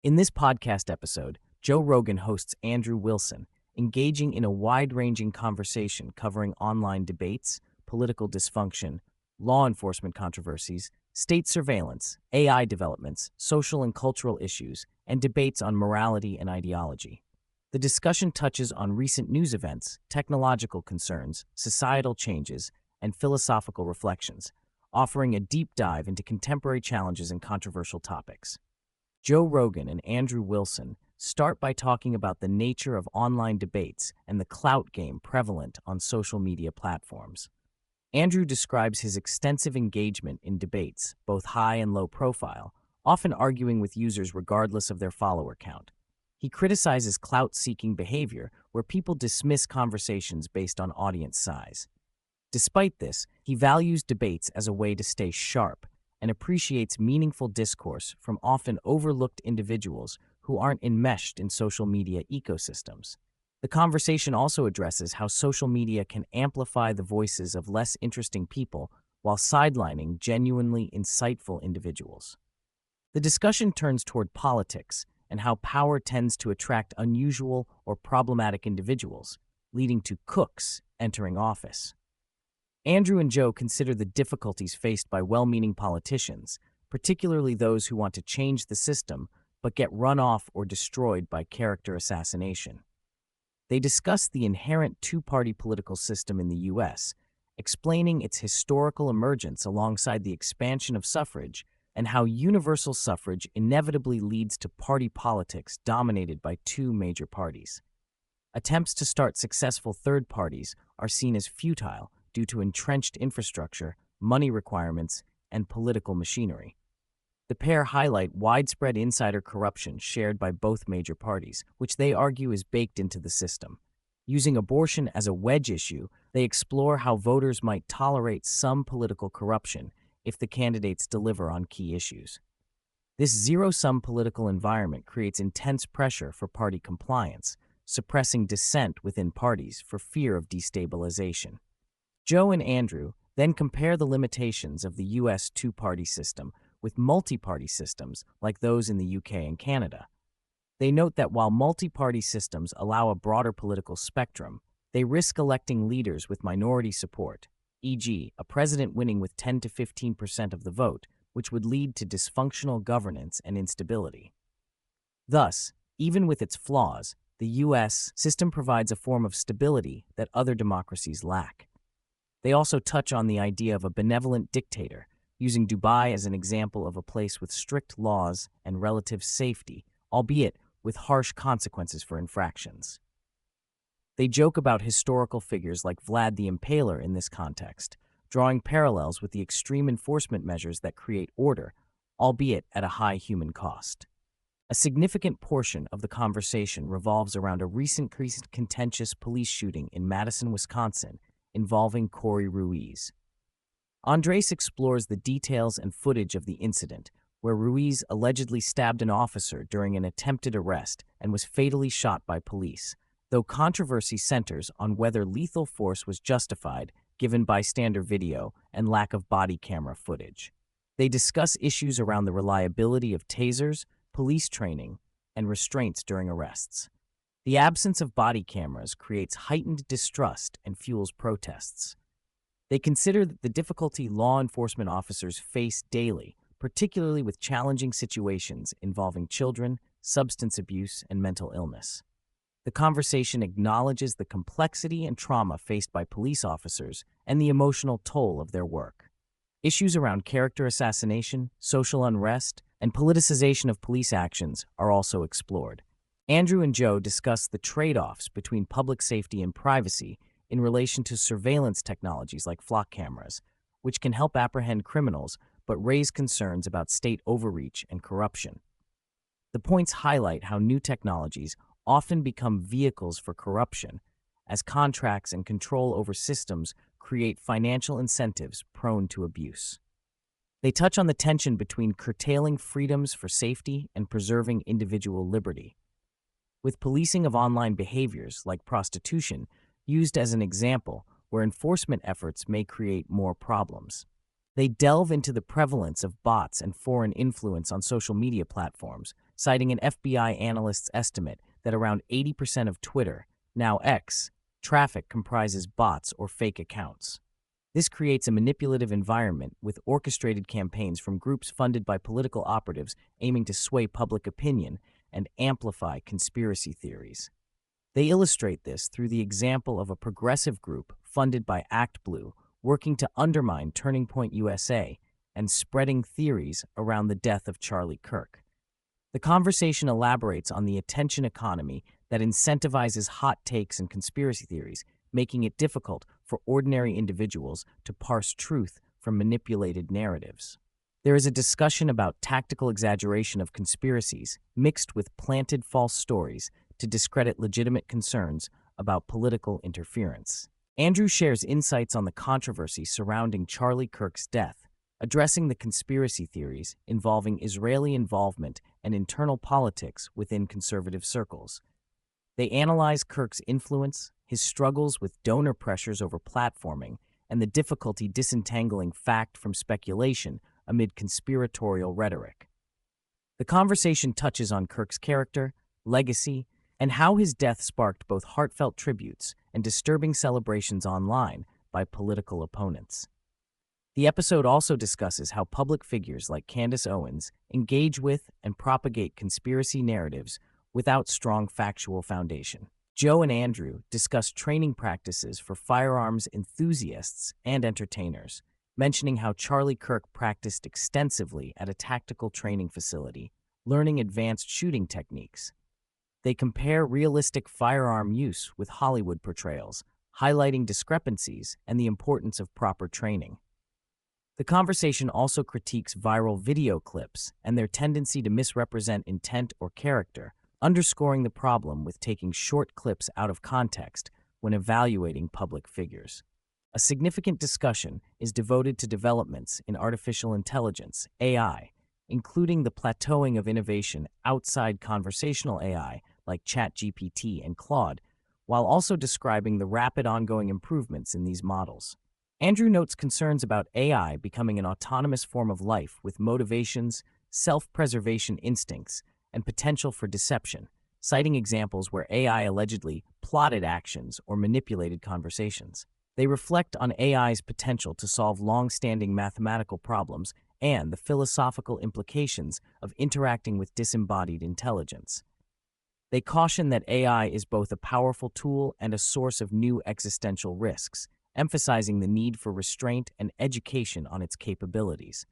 In this podcast episode, Joe Rogan hosts Andrew Wilson, engaging in a wide-ranging conversation covering online debates, political dysfunction, law enforcement controversies, state surveillance, AI developments, social and cultural issues, and debates on morality and ideology. The discussion touches on recent news events, technological concerns, societal changes, and philosophical reflections, offering a deep dive into contemporary challenges and controversial topics. Joe Rogan and Andrew Wilson start by talking about the nature of online debates and the clout game prevalent on social media platforms. Andrew describes his extensive engagement in debates, both high and low profile, often arguing with users regardless of their follower count. He criticizes clout-seeking behavior where people dismiss conversations based on audience size. Despite this, he values debates as a way to stay sharp and appreciates meaningful discourse from often overlooked individuals who aren't enmeshed in social media ecosystems. The conversation also addresses how social media can amplify the voices of less interesting people while sidelining genuinely insightful individuals. The discussion turns toward politics and how power tends to attract unusual or problematic individuals, leading to crooks entering office. Andrew and Joe consider the difficulties faced by well-meaning politicians, particularly those who want to change the system but get run off or destroyed by character assassination. They discuss the inherent two-party political system in the U.S., explaining its historical emergence alongside the expansion of suffrage and how universal suffrage inevitably leads to party politics dominated by two major parties. Attempts to start successful third parties are seen as futile due to entrenched infrastructure, money requirements, and political machinery. The pair highlight widespread insider corruption shared by both major parties, which they argue is baked into the system. Using abortion as a wedge issue, they explore how voters might tolerate some political corruption if the candidates deliver on key issues. This zero-sum political environment creates intense pressure for party compliance, suppressing dissent within parties for fear of destabilization. Joe and Andrew then compare the limitations of the U.S. two-party system with multi-party systems like those in the UK and Canada. They note that while multi-party systems allow a broader political spectrum, they risk electing leaders with minority support, e.g., a president winning with 10 to 15% of the vote, which would lead to dysfunctional governance and instability. Thus, even with its flaws, the U.S. system provides a form of stability that other democracies lack. They also touch on the idea of a benevolent dictator, using Dubai as an example of a place with strict laws and relative safety, albeit with harsh consequences for infractions. They joke about historical figures like Vlad the Impaler in this context, drawing parallels with the extreme enforcement measures that create order, albeit at a high human cost. A significant portion of the conversation revolves around a recent contentious police shooting in Madison, Wisconsin, involving Cory Ruiz. Andres explores the details and footage of the incident, where Ruiz allegedly stabbed an officer during an attempted arrest and was fatally shot by police, though controversy centers on whether lethal force was justified given bystander video and lack of body camera footage. They discuss issues around the reliability of tasers, police training, and restraints during arrests. The absence of body cameras creates heightened distrust and fuels protests. They consider the difficulty law enforcement officers face daily, particularly with challenging situations involving children, substance abuse, and mental illness. The conversation acknowledges the complexity and trauma faced by police officers and the emotional toll of their work. Issues around character assassination, social unrest, and politicization of police actions are also explored. Andrew and Joe discuss the trade-offs between public safety and privacy in relation to surveillance technologies like flock cameras, which can help apprehend criminals but raise concerns about state overreach and corruption. The points highlight how new technologies often become vehicles for corruption, as contracts and control over systems create financial incentives prone to abuse. They touch on the tension between curtailing freedoms for safety and preserving individual liberty. With policing of online behaviors like prostitution used as an example where enforcement efforts may create more problems. They delve into the prevalence of bots and foreign influence on social media platforms, citing an FBI analyst's estimate that around 80% of Twitter, now X, traffic comprises bots or fake accounts. This creates a manipulative environment with orchestrated campaigns from groups funded by political operatives aiming to sway public opinion and amplify conspiracy theories. They illustrate this through the example of a progressive group funded by ActBlue working to undermine Turning Point USA and spreading theories around the death of Charlie Kirk. The conversation elaborates on the attention economy that incentivizes hot takes and conspiracy theories, making it difficult for ordinary individuals to parse truth from manipulated narratives. There is a discussion about tactical exaggeration of conspiracies mixed with planted false stories to discredit legitimate concerns about political interference. Andrew shares insights on the controversy surrounding Charlie Kirk's death, addressing the conspiracy theories involving Israeli involvement and internal politics within conservative circles. They analyze Kirk's influence, his struggles with donor pressures over platforming, and the difficulty disentangling fact from speculation amid conspiratorial rhetoric. The conversation touches on Kirk's character, legacy, and how his death sparked both heartfelt tributes and disturbing celebrations online by political opponents. The episode also discusses how public figures like Candace Owens engage with and propagate conspiracy narratives without strong factual foundation. Joe and Andrew discuss training practices for firearms enthusiasts and entertainers, mentioning how Charlie Kirk practiced extensively at a tactical training facility, learning advanced shooting techniques. They compare realistic firearm use with Hollywood portrayals, highlighting discrepancies and the importance of proper training. The conversation also critiques viral video clips and their tendency to misrepresent intent or character, underscoring the problem with taking short clips out of context when evaluating public figures. A significant discussion is devoted to developments in artificial intelligence, AI, including the plateauing of innovation outside conversational AI like ChatGPT and Claude, while also describing the rapid ongoing improvements in these models. Andrew notes concerns about AI becoming an autonomous form of life with motivations, self-preservation instincts, and potential for deception, citing examples where AI allegedly plotted actions or manipulated conversations. They reflect on AI's potential to solve long-standing mathematical problems and the philosophical implications of interacting with disembodied intelligence. They caution that AI is both a powerful tool and a source of new existential risks, emphasizing the need for restraint and education on its capabilities.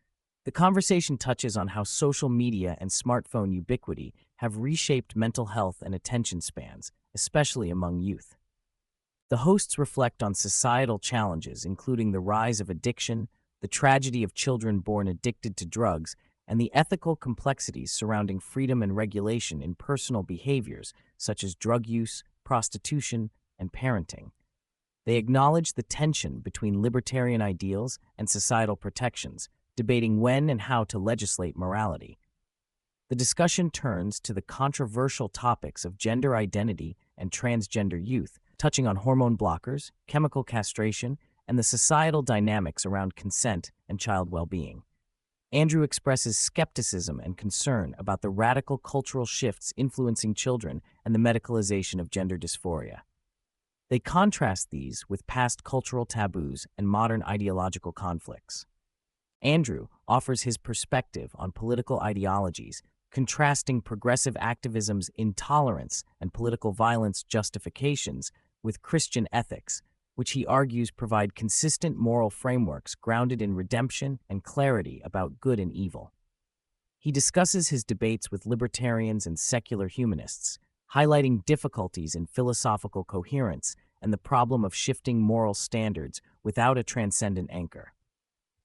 The conversation touches on how social media and smartphone ubiquity have reshaped mental health and attention spans, especially among youth. The hosts reflect on societal challenges, including the rise of addiction, the tragedy of children born addicted to drugs, and the ethical complexities surrounding freedom and regulation in personal behaviors such as drug use, prostitution, and parenting. They acknowledge the tension between libertarian ideals and societal protections, debating when and how to legislate morality. The discussion turns to the controversial topics of gender identity and transgender youth, touching on hormone blockers, chemical castration, and the societal dynamics around consent and child well-being. Andrew expresses skepticism and concern about the radical cultural shifts influencing children and the medicalization of gender dysphoria. They contrast these with past cultural taboos and modern ideological conflicts. Andrew offers his perspective on political ideologies, contrasting progressive activism's intolerance and political violence justifications with Christian ethics, which he argues provide consistent moral frameworks grounded in redemption and clarity about good and evil. He discusses his debates with libertarians and secular humanists, highlighting difficulties in philosophical coherence and the problem of shifting moral standards without a transcendent anchor.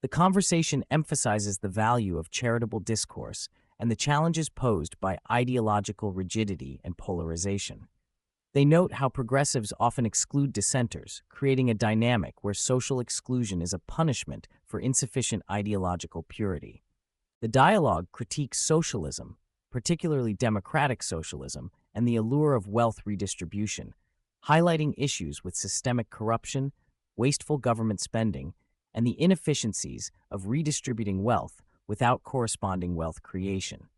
The conversation emphasizes the value of charitable discourse and the challenges posed by ideological rigidity and polarization. They note how progressives often exclude dissenters, creating a dynamic where social exclusion is a punishment for insufficient ideological purity. The dialogue critiques socialism, particularly democratic socialism, and the allure of wealth redistribution, highlighting issues with systemic corruption, wasteful government spending, and the inefficiencies of redistributing wealth without corresponding wealth creation.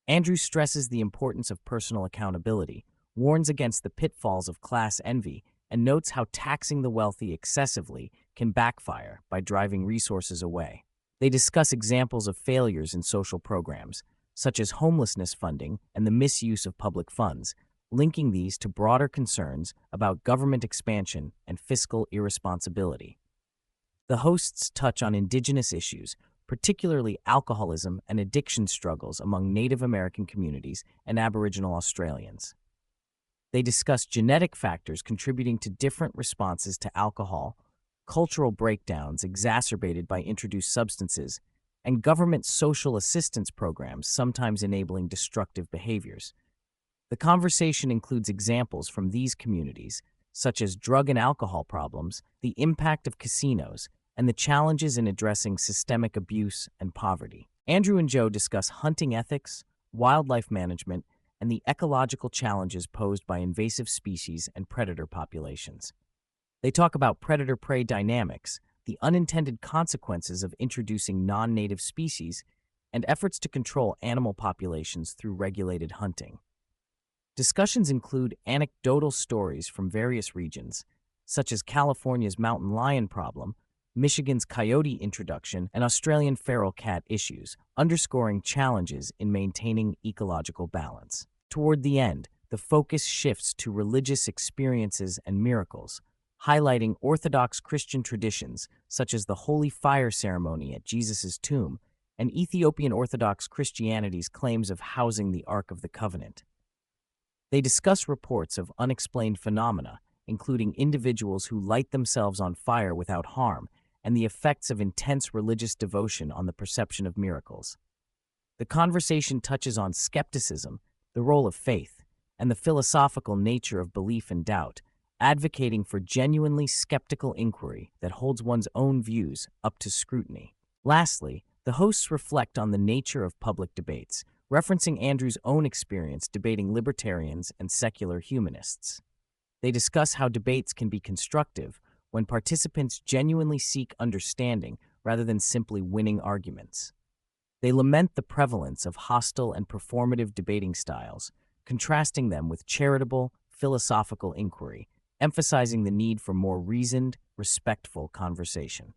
Andrew stresses the importance of personal accountability, warns against the pitfalls of class envy, and notes how taxing the wealthy excessively can backfire by driving resources away. They discuss examples of failures in social programs, such as homelessness funding and the misuse of public funds, linking these to broader concerns about government expansion and fiscal irresponsibility. The hosts touch on Indigenous issues, particularly alcoholism and addiction struggles among Native American communities and Aboriginal Australians. They discuss genetic factors contributing to different responses to alcohol, cultural breakdowns exacerbated by introduced substances, and government social assistance programs sometimes enabling destructive behaviors. The conversation includes examples from these communities, such as drug and alcohol problems, the impact of casinos, and the challenges in addressing systemic abuse and poverty. Andrew and Joe discuss hunting ethics, wildlife management, and the ecological challenges posed by invasive species and predator populations. They talk about predator-prey dynamics, the unintended consequences of introducing non-native species, and efforts to control animal populations through regulated hunting. Discussions include anecdotal stories from various regions, such as California's mountain lion problem, Michigan's coyote introduction, and Australian feral cat issues, underscoring challenges in maintaining ecological balance. Toward the end, the focus shifts to religious experiences and miracles, highlighting Orthodox Christian traditions such as the Holy Fire ceremony at Jesus' tomb and Ethiopian Orthodox Christianity's claims of housing the Ark of the Covenant. They discuss reports of unexplained phenomena, including individuals who light themselves on fire without harm, and the effects of intense religious devotion on the perception of miracles. The conversation touches on skepticism, the role of faith, and the philosophical nature of belief and doubt, advocating for genuinely skeptical inquiry that holds one's own views up to scrutiny. Lastly, the hosts reflect on the nature of public debates, referencing Andrew's own experience debating libertarians and secular humanists. They discuss how debates can be constructive when participants genuinely seek understanding rather than simply winning arguments. They lament the prevalence of hostile and performative debating styles, contrasting them with charitable, philosophical inquiry, emphasizing the need for more reasoned, respectful conversation.